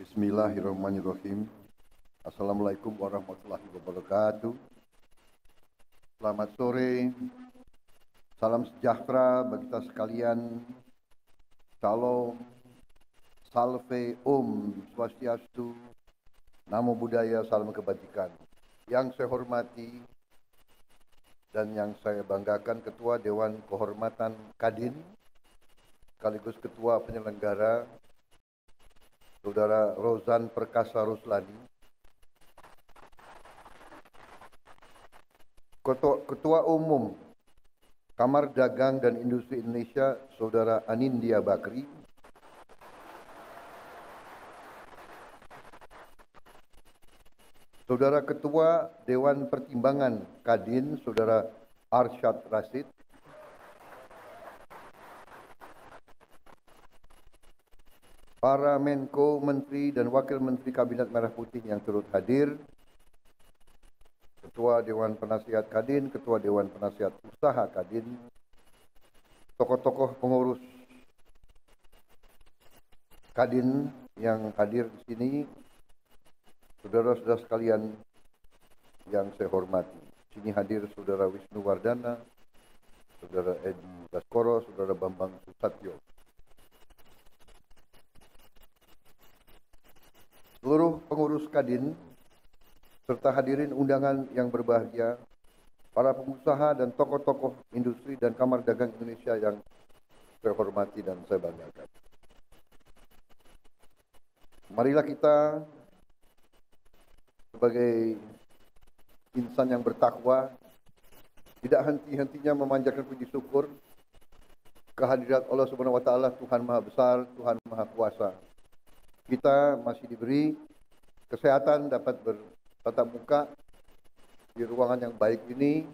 Bismillahirrahmanirrahim. Assalamualaikum warahmatullahi wabarakatuh. Selamat sore, salam sejahtera bagi kita sekalian. Shalom, salve, om, swastiastu, namo buddhaya, salam kebajikan. Yang saya hormati dan yang saya banggakan Ketua Dewan Kehormatan Kadin, sekaligus Ketua Penyelenggara, Saudara Rozan Perkasa Ruslani, Ketua Umum Kamar Dagang dan Industri Indonesia, Saudara Anindya Bakri, Saudara Ketua Dewan Pertimbangan Kadin, Saudara Arsyad Rashid, para Menko, Menteri dan Wakil Menteri Kabinet Merah Putih yang turut hadir, Ketua Dewan Penasihat Kadin, Ketua Dewan Penasihat Usaha Kadin, tokoh-tokoh pengurus Kadin yang hadir di sini, saudara-saudara sekalian yang saya hormati. Di sini hadir Saudara Wisnu Wardana, Saudara Edi Baskoro, Saudara Bambang Susatyo. Seluruh pengurus Kadin, serta hadirin undangan yang berbahagia, para pengusaha dan tokoh-tokoh industri dan Kamar Dagang Indonesia yang saya hormati dan saya banggakan. Marilah kita sebagai insan yang bertakwa, tidak henti-hentinya memanjatkan puji syukur kehadirat Allah Subhanahu wa taala, Tuhan Maha Besar, Tuhan Maha Kuasa. Kita masih diberi kesehatan dapat bertatap muka di ruangan yang baik ini,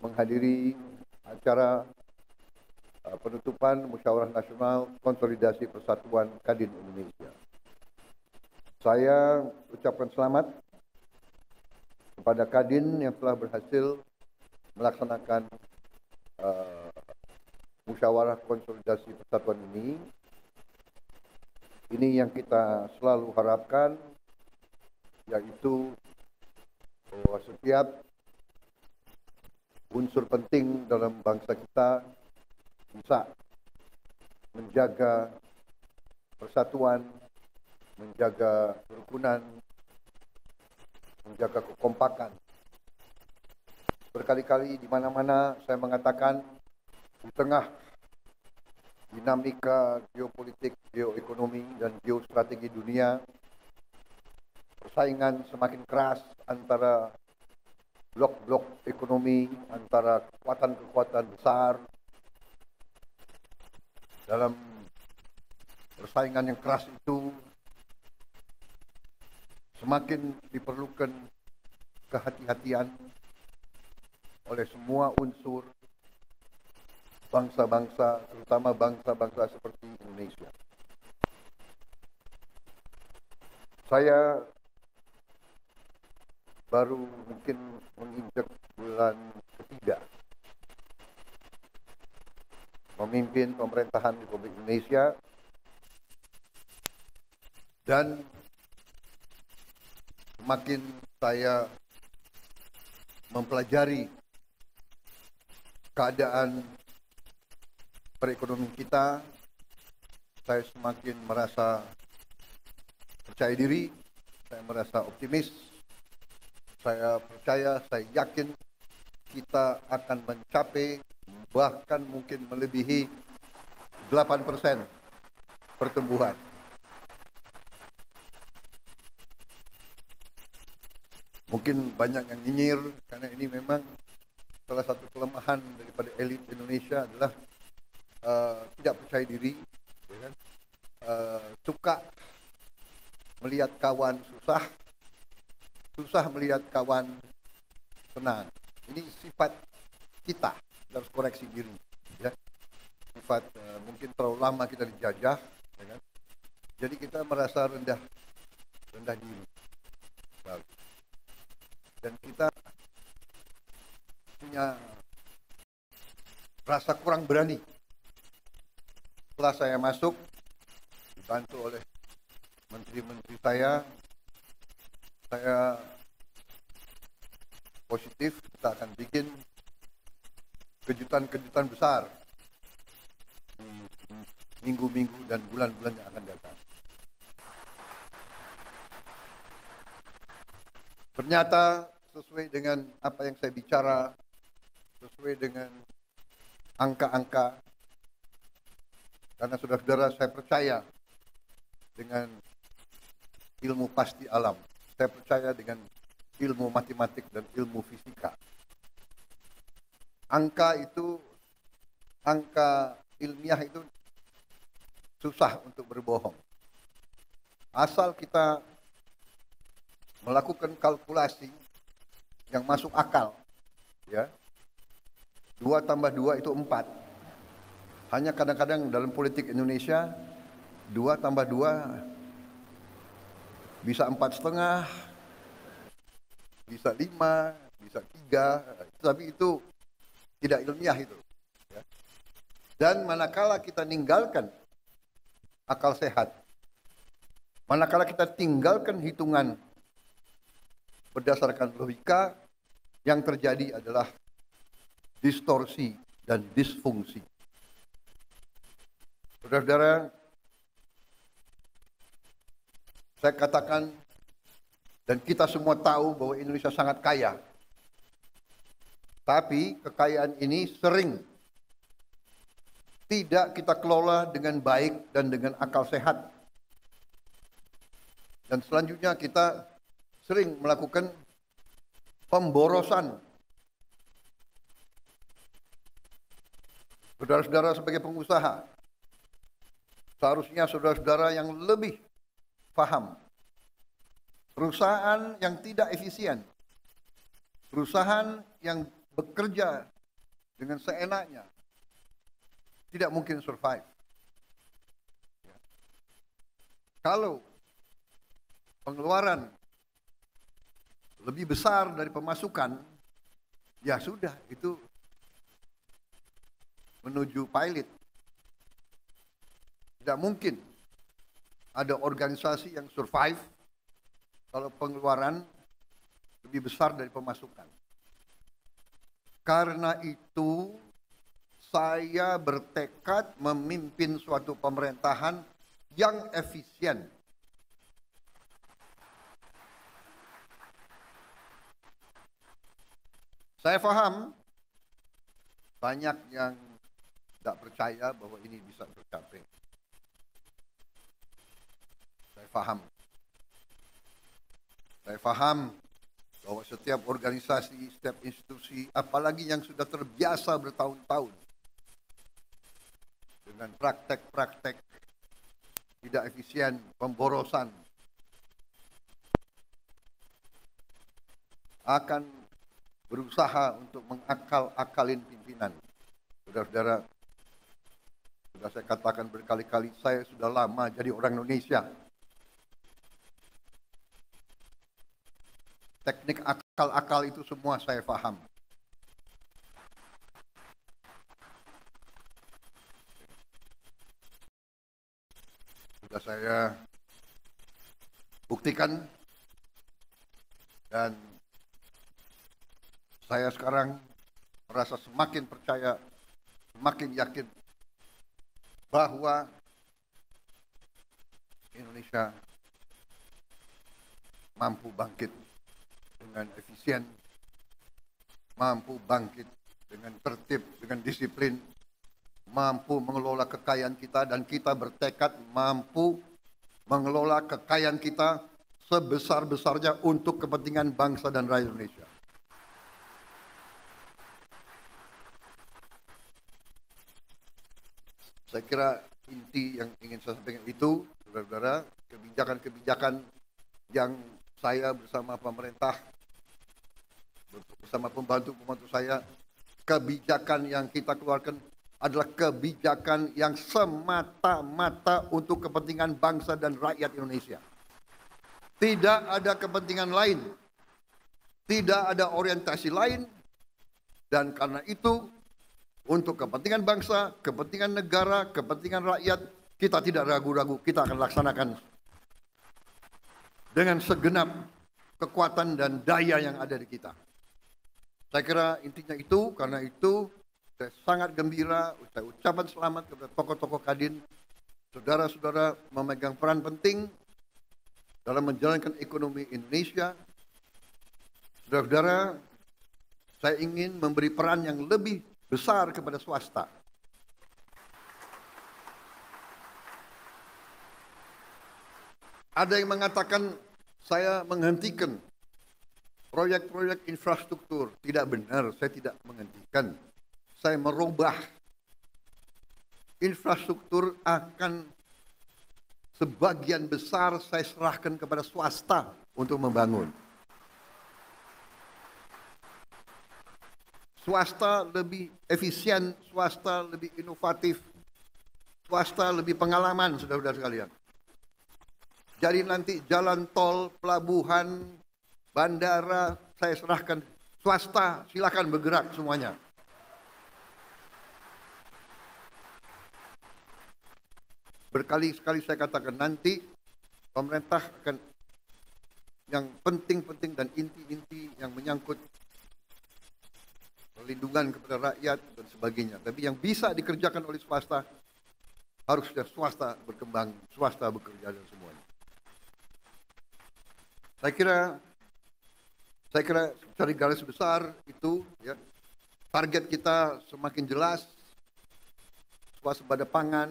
menghadiri acara penutupan Musyawarah Nasional Konsolidasi Persatuan Kadin Indonesia. Saya ucapkan selamat kepada Kadin yang telah berhasil melaksanakan Musyawarah Konsolidasi Persatuan ini. Ini yang kita selalu harapkan, yaitu bahwa setiap unsur penting dalam bangsa kita bisa menjaga persatuan, menjaga kerukunan, menjaga kekompakan. Berkali-kali di mana-mana saya mengatakan, di tengah dinamika geopolitik, geoekonomi, dan geostrategi dunia, persaingan semakin keras antara blok-blok ekonomi, antara kekuatan-kekuatan besar. Dalam persaingan yang keras itu, semakin diperlukan kehati-hatian oleh semua unsur bangsa-bangsa, terutama bangsa-bangsa seperti Indonesia. Saya baru mungkin menginjak bulan ketiga memimpin pemerintahan Republik Indonesia, dan semakin saya mempelajari keadaan perekonomian kita, saya semakin merasa percaya diri, saya merasa optimis, saya percaya, saya yakin kita akan mencapai, bahkan mungkin melebihi 8% pertumbuhan. Mungkin banyak yang nyinyir, karena ini memang salah satu kelemahan daripada elit Indonesia adalah tidak percaya diri, ya kan? Suka melihat kawan susah, susah melihat kawan senang. Ini sifat kita, harus koreksi diri, ya. Sifat mungkin terlalu lama kita dijajah, ya kan? Jadi kita merasa rendah diri, dan kita punya rasa kurang berani. Setelah saya masuk, dibantu oleh menteri-menteri saya positif kita akan bikin kejutan-kejutan besar minggu-minggu dan bulan-bulan yang akan datang. Ternyata sesuai dengan apa yang saya bicara, sesuai dengan angka-angka, karena saudara-saudara saya percaya dengan ilmu pasti alam, saya percaya dengan ilmu matematik dan ilmu fisika. Angka ilmiah itu susah untuk berbohong. Asal kita melakukan kalkulasi yang masuk akal, ya. 2 tambah 2 itu 4. Hanya kadang-kadang dalam politik Indonesia 2 tambah 2 bisa 4,5, bisa 5, bisa 3, tapi itu tidak ilmiah itu. Ya. Dan manakala kita ninggalkan akal sehat, manakala kita tinggalkan hitungan berdasarkan logika, yang terjadi adalah distorsi dan disfungsi. Saudara-saudara, saya katakan dan kita semua tahu bahwa Indonesia sangat kaya. Tapi kekayaan ini sering tidak kita kelola dengan baik dan dengan akal sehat. Dan selanjutnya kita sering melakukan pemborosan. Saudara-saudara sebagai pengusaha, seharusnya saudara-saudara yang lebih paham. Perusahaan yang tidak efisien, perusahaan yang bekerja dengan seenaknya, tidak mungkin survive. Kalau pengeluaran lebih besar dari pemasukan, ya sudah, itu menuju pilot. Tidak mungkin ada organisasi yang survive kalau pengeluaran lebih besar dari pemasukan. Karena itu, saya bertekad memimpin suatu pemerintahan yang efisien. Saya paham banyak yang tidak percaya bahwa ini bisa tercapai. Saya paham bahwa setiap organisasi, setiap institusi, apalagi yang sudah terbiasa bertahun-tahun dengan praktek-praktek tidak efisien, pemborosan, akan berusaha untuk mengakal-akalin pimpinan. Saudara-saudara, sudah saya katakan berkali-kali, saya sudah lama jadi orang Indonesia. Teknik akal-akal itu semua saya paham. Sudah saya buktikan dan saya sekarang merasa semakin percaya, semakin yakin bahwa Indonesia mampu bangkit dengan efisien, mampu bangkit dengan tertib, dengan disiplin, mampu mengelola kekayaan kita, dan kita bertekad mampu mengelola kekayaan kita sebesar-besarnya untuk kepentingan bangsa dan rakyat Indonesia. Saya kira inti yang ingin saya sampaikan itu, saudara-saudara, kebijakan-kebijakan yang saya bersama pemerintah, bersama pembantu-pembantu saya, kebijakan yang kita keluarkan adalah kebijakan yang semata-mata untuk kepentingan bangsa dan rakyat Indonesia. Tidak ada kepentingan lain, tidak ada orientasi lain, dan karena itu untuk kepentingan bangsa, kepentingan negara, kepentingan rakyat, kita tidak ragu-ragu, kita akan laksanakan dengan segenap kekuatan dan daya yang ada di kita. Saya kira intinya itu, karena itu saya sangat gembira, saya ucapkan selamat kepada tokoh-tokoh Kadin, saudara-saudara memegang peran penting dalam menjalankan ekonomi Indonesia. Saudara-saudara, saya ingin memberi peran yang lebih besar kepada swasta. Ada yang mengatakan saya menghentikan proyek-proyek infrastruktur. Tidak benar, saya tidak menghentikan. Saya merubah. Infrastruktur akan sebagian besar saya serahkan kepada swasta untuk membangun. Swasta lebih efisien, swasta lebih inovatif, swasta lebih pengalaman, saudara-saudara sekalian. Jadi nanti jalan tol, pelabuhan, bandara, saya serahkan swasta, silakan bergerak semuanya. Berkali-kali saya katakan nanti pemerintah akan yang penting-penting dan inti-inti yang menyangkut perlindungan kepada rakyat dan sebagainya. Tapi yang bisa dikerjakan oleh swasta, harusnya swasta berkembang, swasta bekerja dan semuanya. Saya kira cari garis besar itu, ya, target kita semakin jelas, swasembada pangan,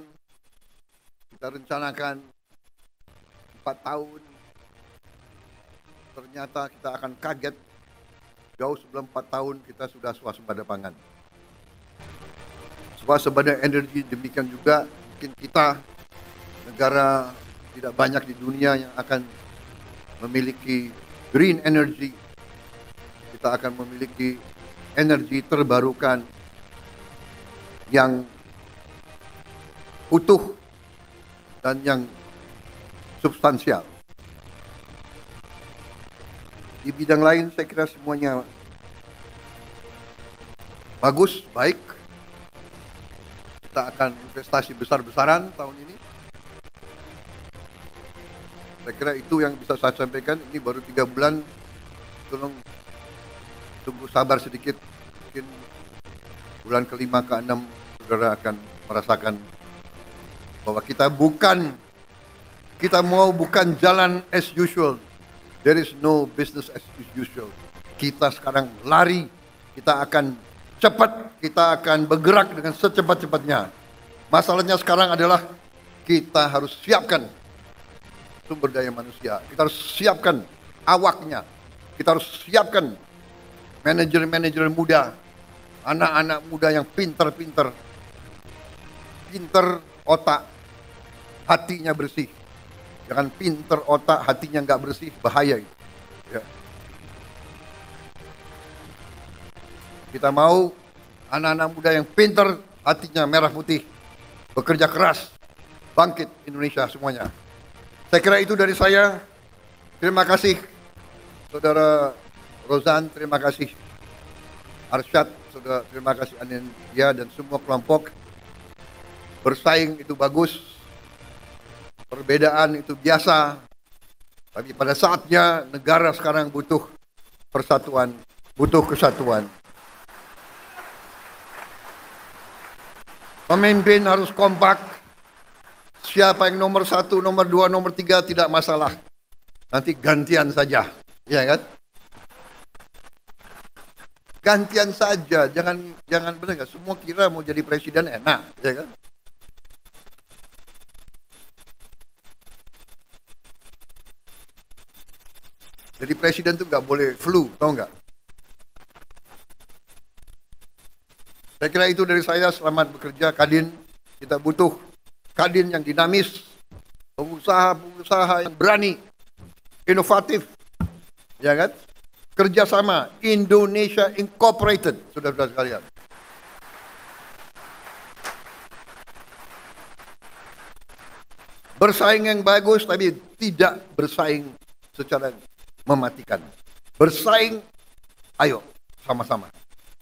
kita rencanakan 4 tahun, ternyata kita akan kaget, jauh sebelum 4 tahun kita sudah swasembada pangan. Swasembada energi demikian juga, mungkin kita negara tidak banyak di dunia yang akan memiliki green energy. Kita akan memiliki energi terbarukan yang utuh dan yang substansial. Di bidang lain saya kira semuanya bagus, baik. Kita akan investasi besar-besaran tahun ini. Saya kira itu yang bisa saya sampaikan. Ini baru 3 bulan. Tolong tunggu sabar sedikit. Mungkin bulan ke-5 ke-6 saudara akan merasakan bahwa kita mau bukan jalan as usual. There is no business as usual. Kita sekarang lari. Kita akan cepat. Kita akan bergerak dengan secepat-cepatnya. Masalahnya sekarang adalah kita harus siapkan sumber daya manusia. Kita harus siapkan awaknya. Kita harus siapkan manajer-manajer muda, anak-anak muda yang pinter otak, hatinya bersih. Jangan pinter otak, hatinya nggak bersih, bahaya itu. Ya. Kita mau anak-anak muda yang pinter, hatinya merah putih, bekerja keras, bangkit Indonesia semuanya. Saya kira itu dari saya. Terima kasih Saudara Rozan, terima kasih Arsyad, Saudara, terima kasih Anindya dan semua kelompok. Bersaing itu bagus, perbedaan itu biasa, tapi pada saatnya negara sekarang butuh persatuan, butuh kesatuan. Pemimpin harus kompak. Siapa yang nomor 1, nomor 2, nomor 3 tidak masalah. Nanti gantian saja, ya kan? Gantian saja, jangan benar nggak? Semua kira mau jadi presiden enak, ya kan? Jadi presiden tuh nggak boleh flu, tahu nggak? Saya kira itu dari saya. Selamat bekerja Kadin. Kita butuh Kadin yang dinamis, pengusaha-pengusaha yang berani, inovatif, ya kan? Kerjasama Indonesia Incorporated, saudara-saudara sekalian. Bersaing yang bagus, tapi tidak bersaing secara mematikan. Bersaing, ayo sama-sama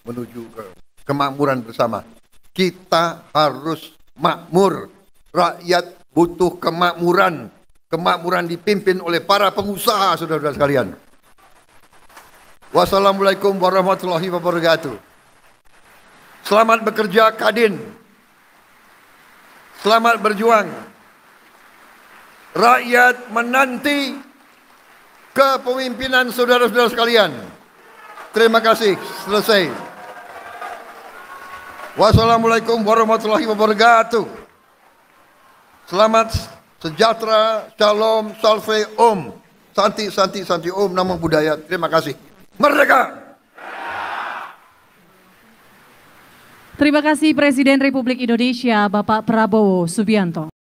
menuju ke kemakmuran bersama. Kita harus makmur. Rakyat butuh kemakmuran. kemakmuran dipimpin oleh para pengusaha, saudara-saudara sekalian. Wassalamualaikum warahmatullahi wabarakatuh. Selamat bekerja Kadin. Selamat berjuang. Rakyat menanti kepemimpinan saudara-saudara sekalian. Terima kasih. Selesai. Wassalamualaikum warahmatullahi wabarakatuh. Selamat sejahtera, shalom, salve, om. Santi, santi, santi, om, namo buddhaya. Terima kasih. Merdeka! Terima kasih Presiden Republik Indonesia Bapak Prabowo Subianto.